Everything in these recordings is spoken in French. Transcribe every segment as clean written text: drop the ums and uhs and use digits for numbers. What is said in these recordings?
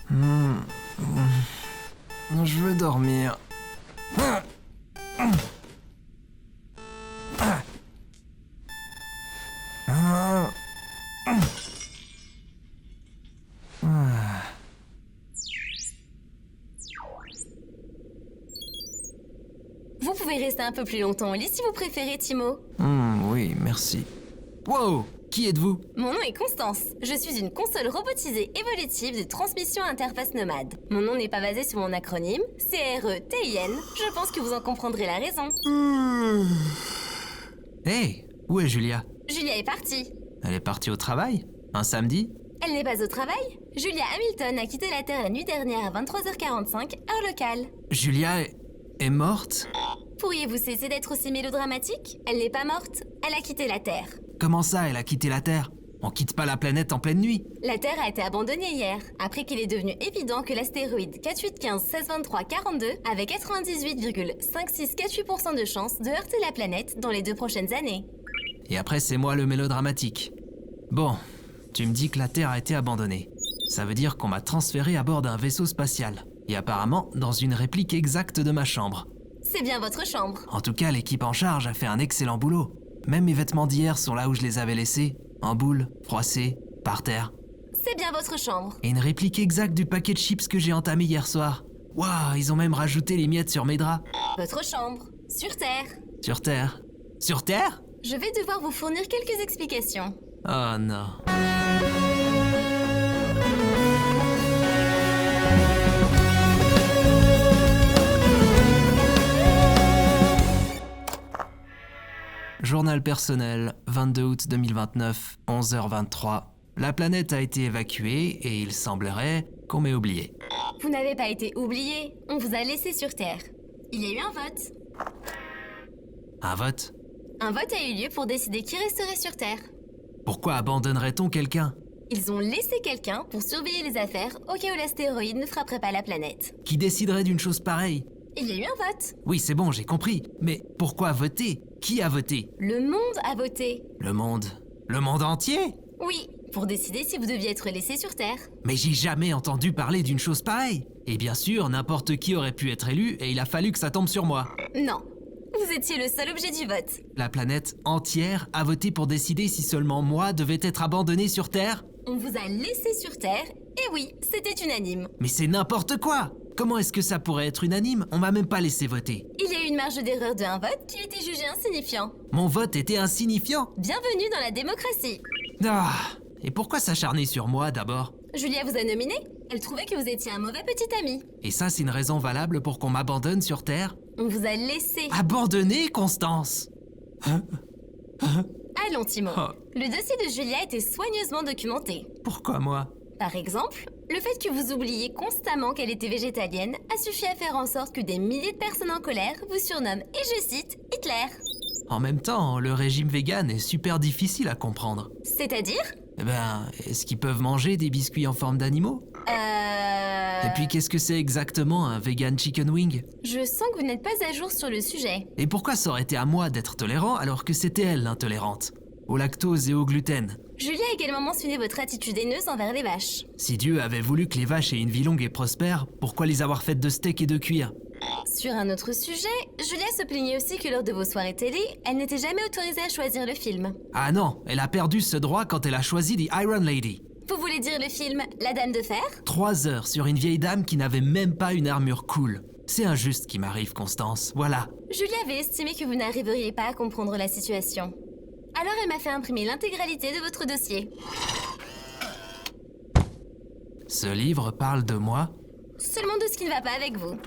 Je veux dormir. Vous pouvez rester un peu plus longtemps au lit si vous préférez, Timo. Oui, merci. Wow! Qui êtes-vous? Mon nom est Constance. Je suis une console robotisée évolutive de transmission interface nomade. Mon nom n'est pas basé sur mon acronyme, CRETIN. Je pense que vous en comprendrez la raison. Hey! Où est Julia? Julia est partie. Elle est partie au travail? Un samedi? Elle n'est pas au travail. Julia Hamilton a quitté la Terre la nuit dernière à 23h45, heure locale. Julia est morte? Pourriez-vous cesser d'être aussi mélodramatique? Elle n'est pas morte, elle a quitté la Terre. Comment ça, elle a quitté la Terre? On quitte pas la planète en pleine nuit. La Terre a été abandonnée hier, après qu'il est devenu évident que l'astéroïde 4815-1623-42 avait 98,5648% de chances de heurter la planète dans les 2 prochaines années. Et après, c'est moi le mélodramatique. Bon, tu me dis que la Terre a été abandonnée. Ça veut dire qu'on m'a transféré à bord d'un vaisseau spatial. Et apparemment, dans une réplique exacte de ma chambre. C'est bien votre chambre. En tout cas, l'équipe en charge a fait un excellent boulot. Même mes vêtements d'hier sont là où je les avais laissés, en boule, froissés, par terre. C'est bien votre chambre. Et une réplique exacte du paquet de chips que j'ai entamé hier soir. Waouh, ils ont même rajouté les miettes sur mes draps. Votre chambre. Sur Terre. Sur Terre? Sur Terre? Je vais devoir vous fournir quelques explications. Oh non. Journal personnel, 22 août 2029, 11h23. La planète a été évacuée et il semblerait qu'on m'ait oublié. Vous n'avez pas été oublié, on vous a laissé sur Terre. Il y a eu un vote. Un vote? Un vote a eu lieu pour décider qui resterait sur Terre. Pourquoi abandonnerait-on quelqu'un? Ils ont laissé quelqu'un pour surveiller les affaires au cas où l'astéroïde ne frapperait pas la planète. Qui déciderait d'une chose pareille? Il y a eu un vote. Oui, c'est bon, j'ai compris. Mais pourquoi voter? Qui a voté? Le monde a voté. Le monde? Le monde entier? Oui, pour décider si vous deviez être laissé sur Terre. Mais j'ai jamais entendu parler d'une chose pareille. Et bien sûr, n'importe qui aurait pu être élu et il a fallu que ça tombe sur moi. Non, vous étiez le seul objet du vote. La planète entière a voté pour décider si seulement moi devais être abandonné sur Terre? On vous a laissé sur Terre, et oui, c'était unanime. Mais c'est n'importe quoi! Comment est-ce que ça pourrait être unanime? On m'a même pas laissé voter. Il y a eu une marge d'erreur de un vote qui a été jugé insignifiant. Mon vote était insignifiant. Bienvenue dans la démocratie. Ah! Et pourquoi s'acharner sur moi d'abord? Julia vous a nominé. Elle trouvait que vous étiez un mauvais petit ami. Et ça, c'est une raison valable pour qu'on m'abandonne sur Terre? On vous a laissé. Abandonné, Constance? Allons, Timo. Oh. Le dossier de Julia était soigneusement documenté. Pourquoi moi? Par exemple, le fait que vous oubliez constamment qu'elle était végétalienne a suffi à faire en sorte que des milliers de personnes en colère vous surnomment, et je cite, Hitler. En même temps, le régime vegan est super difficile à comprendre. C'est-à-dire? Eh ben, est-ce qu'ils peuvent manger des biscuits en forme d'animaux? Et puis qu'est-ce que c'est exactement un vegan chicken wing? Je sens que vous n'êtes pas à jour sur le sujet. Et pourquoi ça aurait été à moi d'être tolérant alors que c'était elle l'intolérante? Au lactose et au gluten. Julia a également mentionné votre attitude haineuse envers les vaches. Si Dieu avait voulu que les vaches aient une vie longue et prospère, pourquoi les avoir faites de steak et de cuir? Sur un autre sujet, Julia se plaignait aussi que lors de vos soirées télé, elle n'était jamais autorisée à choisir le film. Ah non, elle a perdu ce droit quand elle a choisi The Iron Lady. Vous voulez dire le film La Dame de Fer? 3 heures sur une vieille dame qui n'avait même pas une armure cool. C'est injuste ce qui m'arrive, Constance, voilà. Julia avait estimé que vous n'arriveriez pas à comprendre la situation. Alors elle m'a fait imprimer l'intégralité de votre dossier. Ce livre parle de moi, Seulement de ce qui ne va pas avec vous.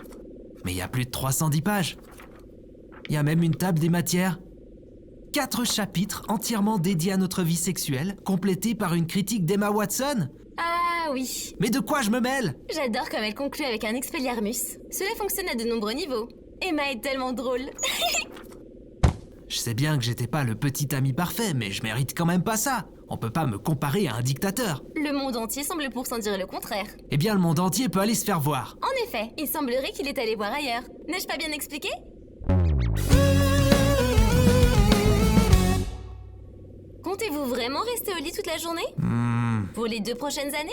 mais il y a plus de 310 pages. Il y a même une table des matières. 4 chapitres entièrement dédiés à notre vie sexuelle, complétés par une critique d'Emma Watson. Ah oui. Mais de quoi je me mêle? J'adore comme elle conclut avec un Expelliarmus. Cela fonctionne à de nombreux niveaux. Emma est tellement drôle. Je sais bien que j'étais pas le petit ami parfait, mais je mérite quand même pas ça. On peut pas me comparer à un dictateur. Le monde entier semble pourtant dire le contraire. Eh bien, le monde entier peut aller se faire voir. En effet, il semblerait qu'il est allé voir ailleurs. N'ai-je pas bien expliqué? Comptez-vous vraiment rester au lit toute la journée? Pour les 2 prochaines années?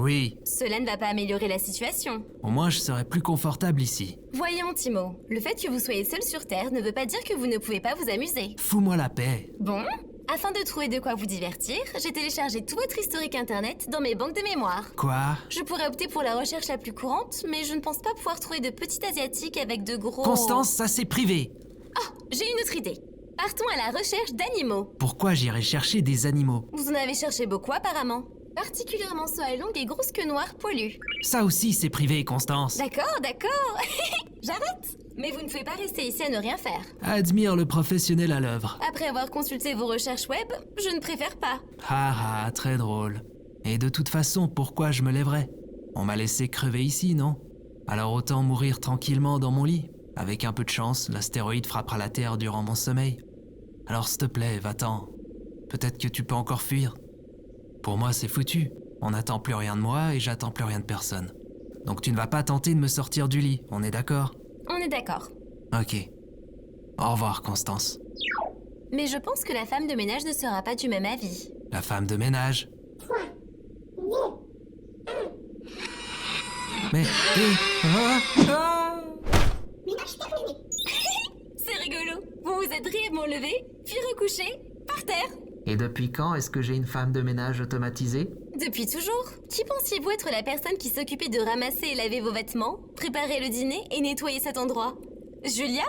Oui, Cela ne va pas améliorer la situation. au moins je serai plus confortable ici. Voyons, Timo, le fait que vous soyez seul sur Terre ne veut pas dire que vous ne pouvez pas vous amuser. Fous-moi la paix. Bon, afin de trouver de quoi vous divertir, j'ai téléchargé tout votre historique internet dans mes banques de mémoire. Quoi? Je pourrais opter pour la recherche la plus courante, mais je ne pense pas pouvoir trouver de petits asiatiques avec de gros... Constance, ça c'est privé. Oh, j'ai une autre idée. Partons à la recherche d'animaux. Pourquoi j'irai chercher des animaux? Vous en avez cherché beaucoup apparemment. Particulièrement ceux à longues et grosses queues noires poilues. Ça aussi c'est privé, Constance. D'accord. J'arrête. Mais vous ne pouvez pas rester ici à ne rien faire. Admire le professionnel à l'œuvre. Après avoir consulté vos recherches web, je ne préfère pas. Ah, très drôle. Et de toute façon, pourquoi je me lèverais? On m'a laissé crever ici, non? Alors autant mourir tranquillement dans mon lit. Avec un peu de chance, l'astéroïde frappera la Terre durant mon sommeil. Alors s'il te plaît, va-t'en. Peut-être que tu peux encore fuir. Pour moi, c'est foutu. On n'attend plus rien de moi et j'attends plus rien de personne. Donc tu ne vas pas tenter de me sortir du lit, on est d'accord? On est d'accord. Ok. Au revoir, Constance. Mais je pense que la femme de ménage ne sera pas du même avis. La femme de ménage. Mais... C'est rigolo. Vous vous êtes brièvement levé, puis recouché, par terre. Et depuis quand est-ce que j'ai une femme de ménage automatisée? Depuis toujours. Qui pensiez-vous être la personne qui s'occupait de ramasser et laver vos vêtements, préparer le dîner et nettoyer cet endroit? Julia?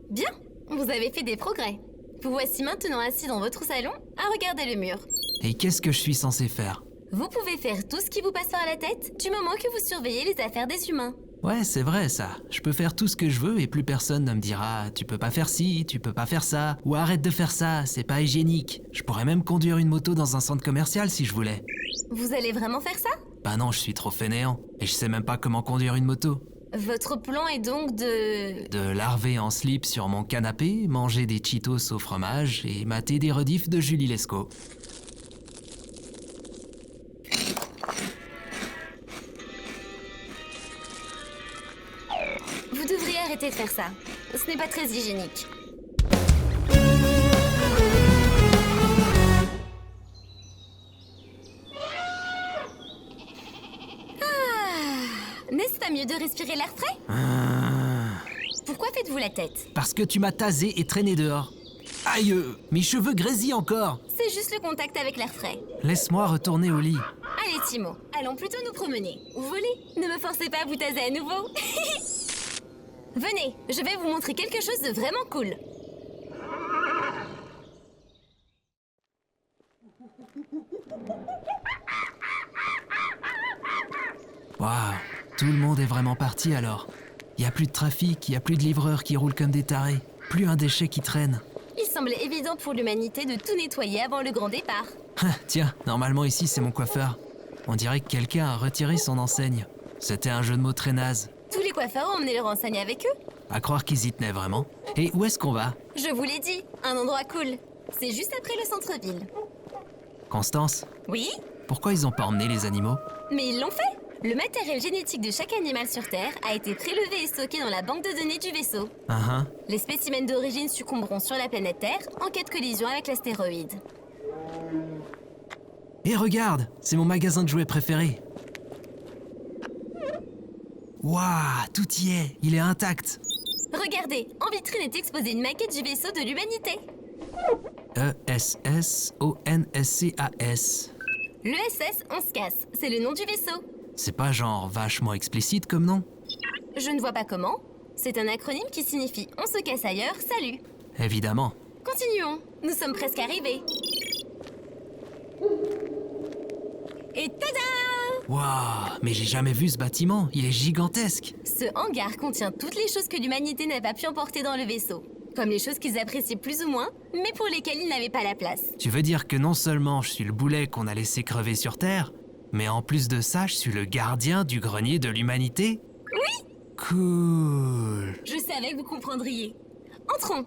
Bien, vous avez fait des progrès. Vous voici maintenant assis dans votre salon à regarder le mur. Et qu'est-ce que je suis censé faire? Vous pouvez faire tout ce qui vous passe par la tête du moment que vous surveillez les affaires des humains. Ouais, c'est vrai ça. Je peux faire tout ce que je veux et plus personne ne me dira « tu peux pas faire ci, tu peux pas faire ça » ou « arrête de faire ça, c'est pas hygiénique ». Je pourrais même conduire une moto dans un centre commercial si je voulais. Vous allez vraiment faire ça? Bah non, je suis trop fainéant. Et je sais même pas comment conduire une moto. Votre plan est donc de... De larver en slip sur mon canapé, manger des Cheetos au fromage et mater des rediffs de Julie Lescaut. Vous devriez arrêter de faire ça. Ce n'est pas très hygiénique. N'est-ce pas mieux de respirer l'air frais? Pourquoi faites-vous la tête? Parce que tu m'as tasé et traîné dehors. Aïe, mes cheveux grésillent encore. C'est juste le contact avec l'air frais. Laisse-moi retourner au lit. Allez Timo, allons plutôt nous promener. Ou voler. Ne me forcez pas à vous taser à nouveau. Venez, je vais vous montrer quelque chose de vraiment cool. Waouh, tout le monde est vraiment parti alors. Il y a plus de trafic, il y a plus de livreurs qui roulent comme des tarés, plus un déchet qui traîne. Il semblait évident pour l'humanité de tout nettoyer avant le grand départ. Tiens, normalement ici c'est mon coiffeur. On dirait que quelqu'un a retiré son enseigne. C'était un jeu de mots très naze. Tous les coiffeurs ont emmené leur enseigne avec eux. À croire qu'ils y tenaient vraiment. Et où est-ce qu'on va? Je vous l'ai dit, un endroit cool. C'est juste après le centre-ville. Constance, Oui? pourquoi ils ont pas emmené les animaux? Mais ils l'ont fait. Le matériel génétique de chaque animal sur Terre a été prélevé et stocké dans la banque de données du vaisseau. Les spécimens d'origine succomberont sur la planète Terre en cas de collision avec l'astéroïde. Et regarde, c'est mon magasin de jouets préféré. Waouh, tout y est, il est intact. Regardez, en vitrine est exposée une maquette du vaisseau de l'humanité. ESSONSCAS. L'ESS, on se casse, c'est le nom du vaisseau. C'est pas genre vachement explicite comme nom? Je ne vois pas comment. C'est un acronyme qui signifie on se casse ailleurs, salut. Évidemment. Continuons, nous sommes presque arrivés. Et tada! Waouh, mais j'ai jamais vu ce bâtiment, il est gigantesque. Ce hangar contient toutes les choses que l'humanité n'a pas pu emporter dans le vaisseau. Comme les choses qu'ils appréciaient plus ou moins, mais pour lesquelles ils n'avaient pas la place. Tu veux dire que non seulement je suis le boulet qu'on a laissé crever sur Terre, mais en plus de ça, je suis le gardien du grenier de l'humanité? Oui! Cool. Je savais que vous comprendriez. Entrons.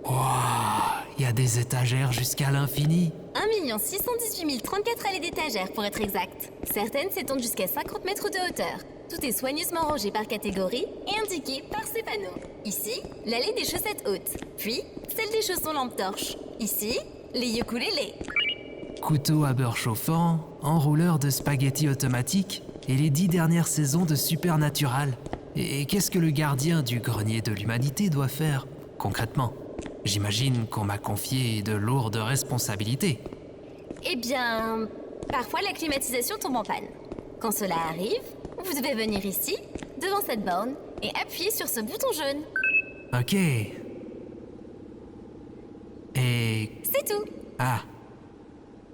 Waouh, il y a des étagères jusqu'à l'infini. 1 618 034 allées d'étagères pour être exact. Certaines s'étendent jusqu'à 50 mètres de hauteur. Tout est soigneusement rangé par catégorie et indiqué par ces panneaux. Ici, l'allée des chaussettes hautes, puis celle des chaussons lampe torche. Ici, les ukulélés. Couteau à beurre chauffant, enrouleur de spaghettis automatique et les 10 dernières saisons de Supernatural. Et qu'est-ce que le gardien du grenier de l'humanité doit faire, concrètement? J'imagine qu'on m'a confié de lourdes responsabilités. Eh bien, parfois la climatisation tombe en panne. Quand cela arrive, vous devez venir ici, devant cette borne, et appuyer sur ce bouton jaune. Ok. Et... C'est tout. Ah.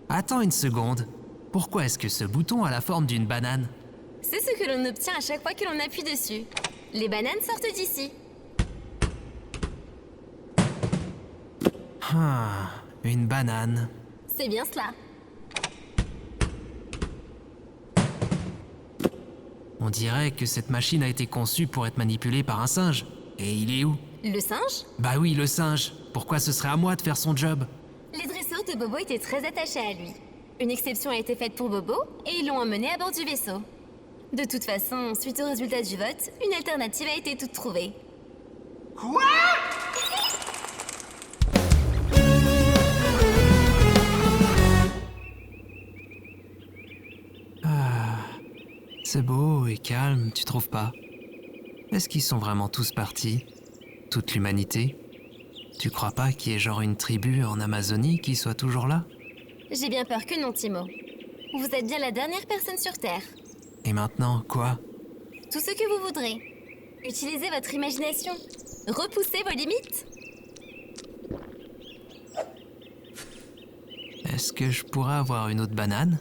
Attends une seconde. Pourquoi est-ce que ce bouton a la forme d'une banane? C'est ce que l'on obtient à chaque fois que l'on appuie dessus. Les bananes sortent d'ici. Ah, une banane. C'est bien cela. On dirait que cette machine a été conçue pour être manipulée par un singe. Et il est où? Le singe? Bah oui, le singe. Pourquoi ce serait à moi de faire son job? Les dresseurs de Bobo étaient très attachés à lui. Une exception a été faite pour Bobo et ils l'ont emmené à bord du vaisseau. De toute façon, suite au résultat du vote, une alternative a été toute trouvée. Quoi? C'est beau et calme, tu trouves pas? Est-ce qu'ils sont vraiment tous partis? Toute l'humanité? Tu crois pas qu'il y ait genre une tribu en Amazonie qui soit toujours là? J'ai bien peur que non, Timo. Vous êtes bien la dernière personne sur Terre. Et maintenant, quoi? Tout ce que vous voudrez. Utilisez votre imagination. Repoussez vos limites. Est-ce que je pourrais avoir une autre banane?